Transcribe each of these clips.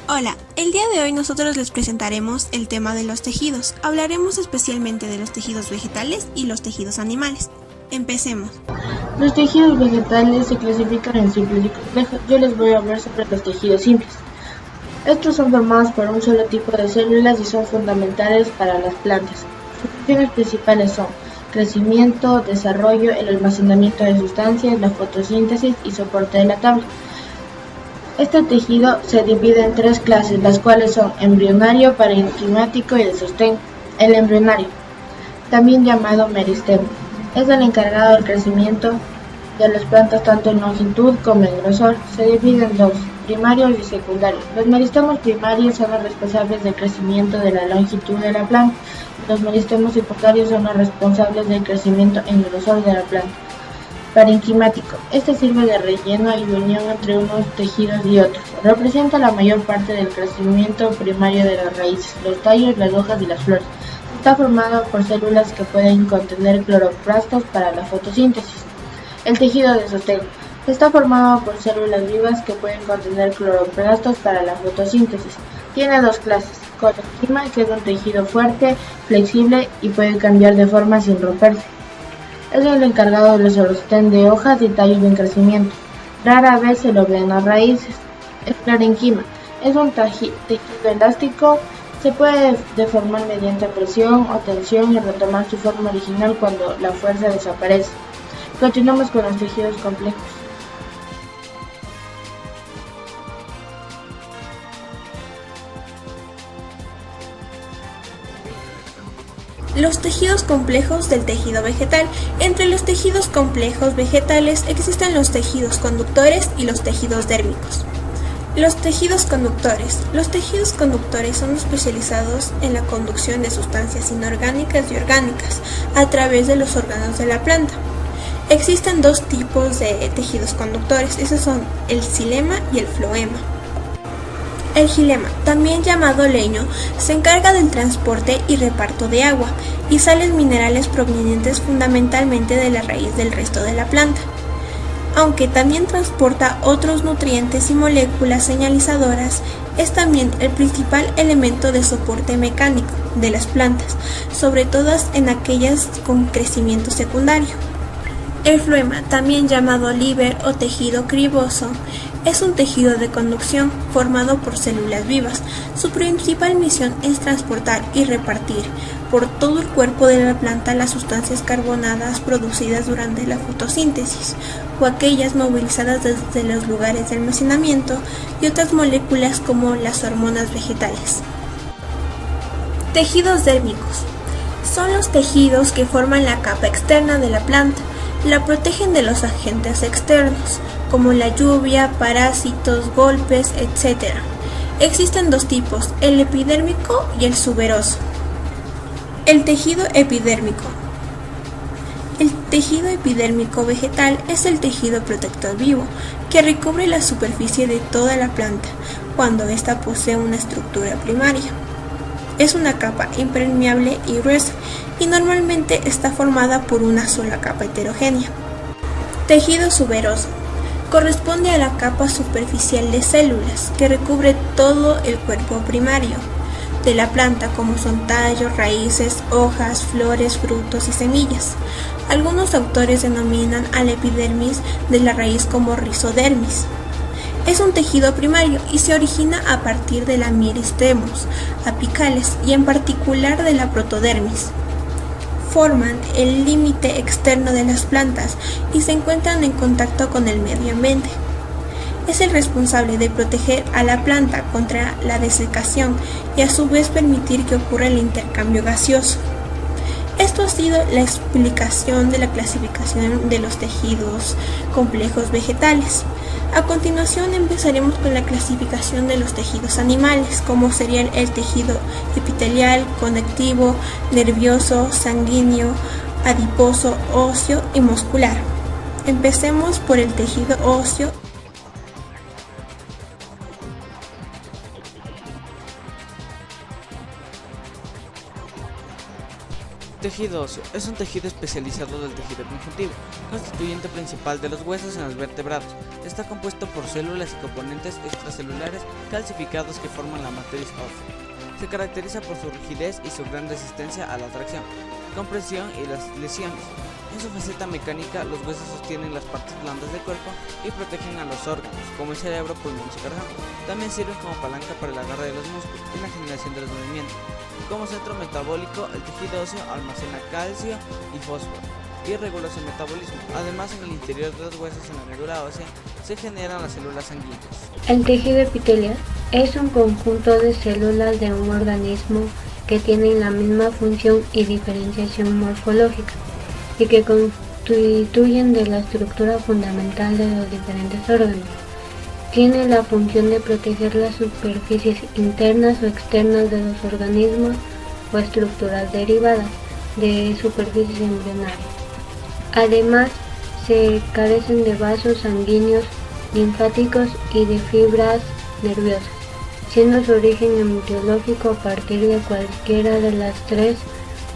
Hola, el día de hoy nosotros les presentaremos el tema de los tejidos. Hablaremos especialmente de los tejidos vegetales y los tejidos animales. Empecemos. Los tejidos vegetales se clasifican en simples y complejos. Yo les voy a hablar sobre los tejidos simples. Estos son formados por un solo tipo de células y son fundamentales para las plantas. Sus funciones principales son crecimiento, desarrollo, el almacenamiento de sustancias, la fotosíntesis y soporte de la tabla. Este tejido se divide en tres clases, las cuales son embrionario, parenquimático y de sostén. El embrionario, también llamado meristemo, es el encargado del crecimiento de las plantas tanto en longitud como en grosor. Se divide en dos, primarios y secundarios. Los meristemos primarios son los responsables del crecimiento de la longitud de la planta. Los meristemos secundarios son los responsables del crecimiento en grosor de la planta. Parenquimático. Este sirve de relleno y unión entre unos tejidos y otros. Representa la mayor parte del crecimiento primario de las raíces, los tallos, las hojas y las flores. Está formado por células que pueden contener cloroplastos para la fotosíntesis. El tejido de sostén está formado por células vivas que pueden contener cloroplastos para la fotosíntesis. Tiene dos clases: corenquima, que es un tejido fuerte, flexible y puede cambiar de forma sin romperse. Es el encargado del sostén de hojas y tallos en crecimiento. Rara vez se lo ve en las raíces. El parenquima es un tejido elástico. Se puede deformar mediante presión o tensión y retomar su forma original cuando la fuerza desaparece. Continuamos con los tejidos complejos. Los tejidos complejos del tejido vegetal. Entre los tejidos complejos vegetales existen los tejidos conductores y los tejidos dérmicos. Los tejidos conductores. Los tejidos conductores son especializados en la conducción de sustancias inorgánicas y orgánicas a través de los órganos de la planta. Existen dos tipos de tejidos conductores, esos son el xilema y el floema. El xilema, también llamado leño, se encarga del transporte y reparto de agua y sales minerales provenientes fundamentalmente de la raíz del resto de la planta, aunque también transporta otros nutrientes y moléculas señalizadoras. Es también el principal elemento de soporte mecánico de las plantas, sobre todo en aquellas con crecimiento secundario. El floema, también llamado líber o tejido criboso, es un tejido de conducción formado por células vivas. Su principal misión es transportar y repartir por todo el cuerpo de la planta las sustancias carbonadas producidas durante la fotosíntesis o aquellas movilizadas desde los lugares de almacenamiento y otras moléculas como las hormonas vegetales. Tejidos dérmicos. Son los tejidos que forman la capa externa de la planta. La protegen de los agentes externos, como la lluvia, parásitos, golpes, etc. Existen dos tipos, el epidérmico y el suberoso. El tejido epidérmico. El tejido epidérmico vegetal es el tejido protector vivo que recubre la superficie de toda la planta cuando ésta posee una estructura primaria. Es una capa impermeable y gruesa y normalmente está formada por una sola capa heterogénea. Tejido suberoso. Corresponde a la capa superficial de células que recubre todo el cuerpo primario de la planta, como son tallos, raíces, hojas, flores, frutos y semillas. Algunos autores denominan a la epidermis de la raíz como rizodermis. Es un tejido primario y se origina a partir de la meristemos apicales y en particular de la protodermis. Forman el límite externo de las plantas y se encuentran en contacto con el medio ambiente. Es el responsable de proteger a la planta contra la desecación y a su vez permitir que ocurra el intercambio gaseoso. Esto ha sido la explicación de la clasificación de los tejidos complejos vegetales. A continuación empezaremos con la clasificación de los tejidos animales, como serían el tejido epitelial, conectivo, nervioso, sanguíneo, adiposo, óseo y muscular. Empecemos por el tejido óseo. Tejido óseo es un tejido especializado del tejido conjuntivo, constituyente principal de los huesos en los vertebrados. Está compuesto por células y componentes extracelulares calcificados que forman la matriz ósea. Se caracteriza por su rigidez y su gran resistencia a la tracción, compresión y las lesiones. En su faceta mecánica, los huesos sostienen las partes blandas del cuerpo y protegen a los órganos, como el cerebro, pulmones y corazón. También sirven como palanca para el agarre de los músculos y la generación de los movimientos. Como centro metabólico, el tejido óseo almacena calcio y fósforo y regula su metabolismo. Además, en el interior de los huesos, en la médula ósea, se generan las células sanguíneas. El tejido epitelio es un conjunto de células de un organismo que tienen la misma función y diferenciación morfológica y que constituyen de la estructura fundamental de los diferentes órganos. Tiene la función de proteger las superficies internas o externas de los organismos o estructuras derivadas de superficies embrionarias. Además, se carecen de vasos sanguíneos, linfáticos y de fibras nerviosas, siendo su origen embriológico a partir de cualquiera de las 3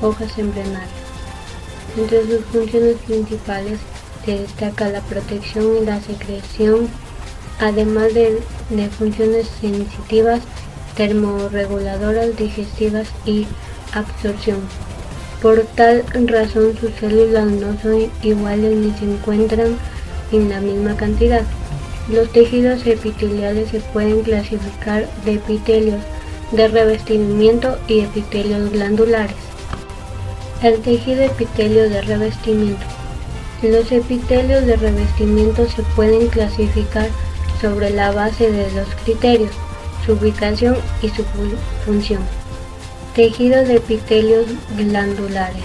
hojas embrionarias. Entre sus funciones principales se destaca la protección y la secreción, además de funciones sensitivas, termorreguladoras, digestivas y absorción. Por tal razón, sus células no son iguales ni se encuentran en la misma cantidad. Los tejidos epiteliales se pueden clasificar de epitelios de revestimiento y epitelios glandulares. El tejido epitelio de revestimiento. Los epitelios de revestimiento se pueden clasificar sobre la base de 2 criterios: su ubicación y su función. Tejido de epitelios glandulares.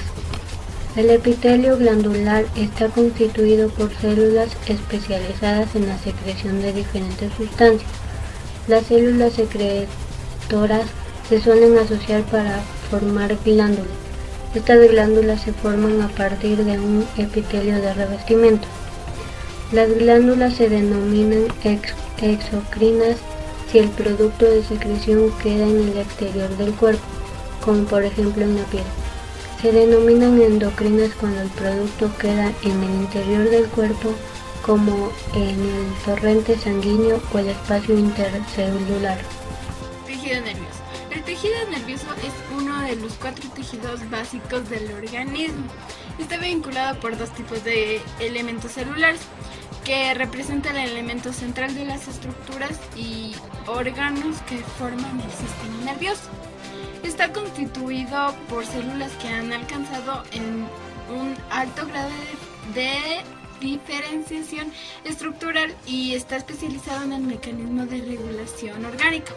El epitelio glandular está constituido por células especializadas en la secreción de diferentes sustancias. Las células secretoras se suelen asociar para formar glándulas. Estas glándulas se forman a partir de un epitelio de revestimiento. Las glándulas se denominan exocrinas si el producto de secreción queda en el exterior del cuerpo, como por ejemplo en la piel. Se denominan endocrinas cuando el producto queda en el interior del cuerpo, como en el torrente sanguíneo o el espacio intercelular. Tejido nervioso. El tejido nervioso es uno de los 4 tejidos básicos del organismo. Está vinculado por 2 tipos de elementos celulares, que representan el elemento central de las estructuras y órganos que forman el sistema nervioso. Está constituido por células que han alcanzado en un alto grado de diferenciación estructural y está especializado en el mecanismo de regulación orgánica.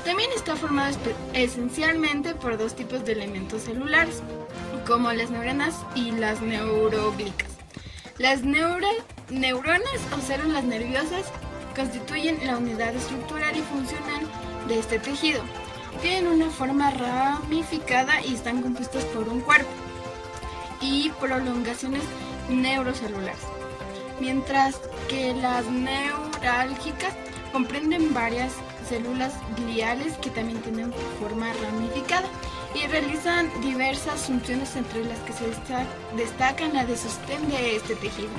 También está formado esencialmente por 2 tipos de elementos celulares, como las neuronas y las neuroglicas. Las neuronas o células nerviosas constituyen la unidad estructural y funcional de este tejido. Tienen una forma ramificada y están compuestos por un cuerpo y prolongaciones neurocelulares, mientras que las neurálgicas comprenden varias células gliales que también tienen forma ramificada y realizan diversas funciones, entre las que se destacan la de sostén de este tejido.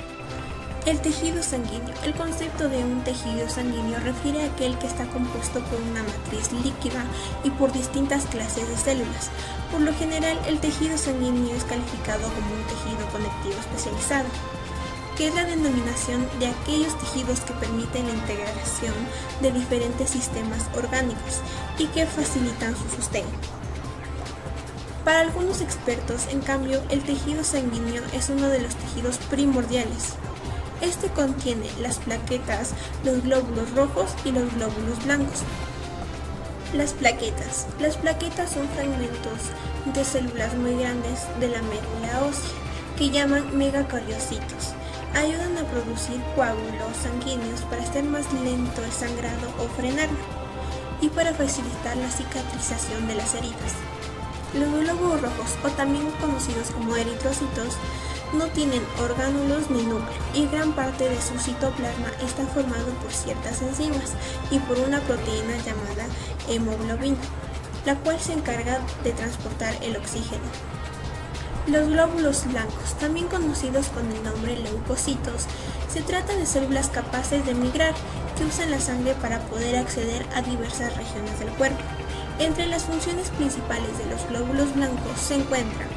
El tejido sanguíneo. El concepto de un tejido sanguíneo refiere a aquel que está compuesto por una matriz líquida y por distintas clases de células. Por lo general, el tejido sanguíneo es calificado como un tejido conectivo especializado, que es la denominación de aquellos tejidos que permiten la integración de diferentes sistemas orgánicos y que facilitan su sostén. Para algunos expertos, en cambio, el tejido sanguíneo es uno de los tejidos primordiales. Este contiene las plaquetas, los glóbulos rojos y los glóbulos blancos. Las plaquetas. Las plaquetas son fragmentos de células muy grandes de la médula ósea, que llaman megacariocitos. Ayudan a producir coágulos sanguíneos para hacer más lento el sangrado o frenarlo, y para facilitar la cicatrización de las heridas. Los glóbulos rojos, o también conocidos como eritrocitos, no tienen orgánulos ni núcleo, y gran parte de su citoplasma está formado por ciertas enzimas y por una proteína llamada hemoglobina, la cual se encarga de transportar el oxígeno. Los glóbulos blancos, también conocidos con el nombre leucocitos, se trata de células capaces de migrar que usan la sangre para poder acceder a diversas regiones del cuerpo. Entre las funciones principales de los glóbulos blancos se encuentran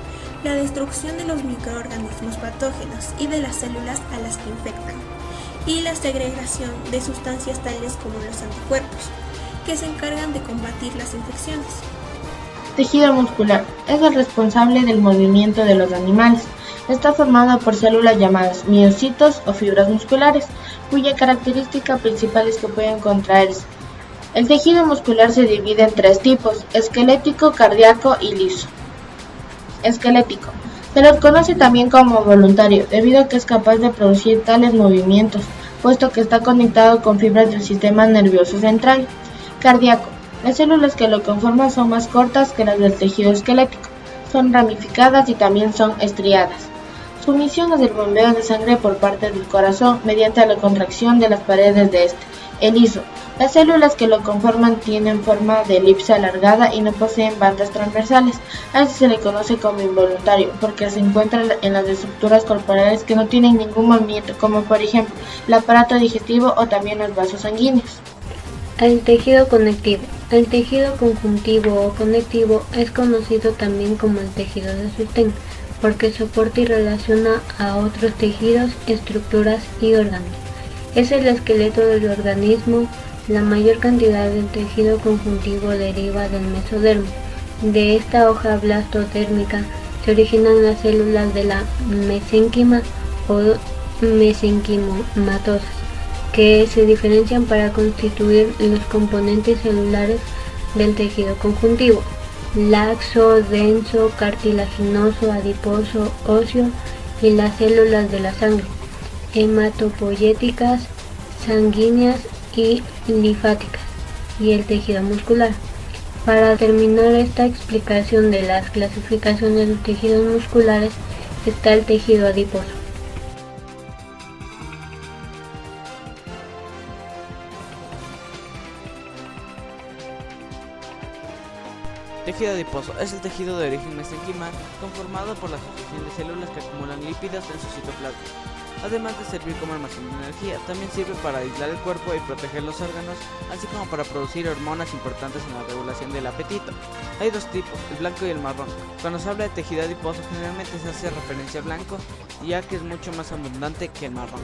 la destrucción de los microorganismos patógenos y de las células a las que infectan, y la segregación de sustancias tales como los anticuerpos, que se encargan de combatir las infecciones. Tejido muscular es el responsable del movimiento de los animales. Está formado por células llamadas miocitos o fibras musculares, cuya característica principal es que pueden contraerse. El tejido muscular se divide en tres tipos: esquelético, cardíaco y liso. Esquelético. Se los conoce también como voluntario, debido a que es capaz de producir tales movimientos, puesto que está conectado con fibras del sistema nervioso central. Cardíaco. Las células que lo conforman son más cortas que las del tejido esquelético, son ramificadas y también son estriadas. Su misión es el bombeo de sangre por parte del corazón mediante la contracción de las paredes de este. El liso. Las células que lo conforman tienen forma de elipse alargada y no poseen bandas transversales. A este se le conoce como involuntario, porque se encuentra en las estructuras corporales que no tienen ningún movimiento, como por ejemplo el aparato digestivo o también los vasos sanguíneos. El tejido conectivo. El tejido conjuntivo o conectivo es conocido también como el tejido de sostén, porque soporta y relaciona a otros tejidos, estructuras y órganos. Es el esqueleto del organismo. La mayor cantidad del tejido conjuntivo deriva del mesodermo. De esta hoja blastodérmica se originan las células de la mesénquima o mesenquimomatosas, que se diferencian para constituir los componentes celulares del tejido conjuntivo: laxo, denso, cartilaginoso, adiposo, óseo, y las células de la sangre, hematopoyéticas, sanguíneas y linfáticas, y el tejido muscular. Para terminar esta explicación de las clasificaciones de los tejidos musculares está el tejido adiposo. Tejido adiposo es el tejido de origen mesenquimal conformado por la asociación de células que acumulan lípidos en su citoplasma. Además de servir como almacén de energía, también sirve para aislar el cuerpo y proteger los órganos, así como para producir hormonas importantes en la regulación del apetito. Hay dos tipos, el blanco y el marrón. Cuando se habla de tejido adiposo, generalmente se hace referencia al blanco, ya que es mucho más abundante que el marrón.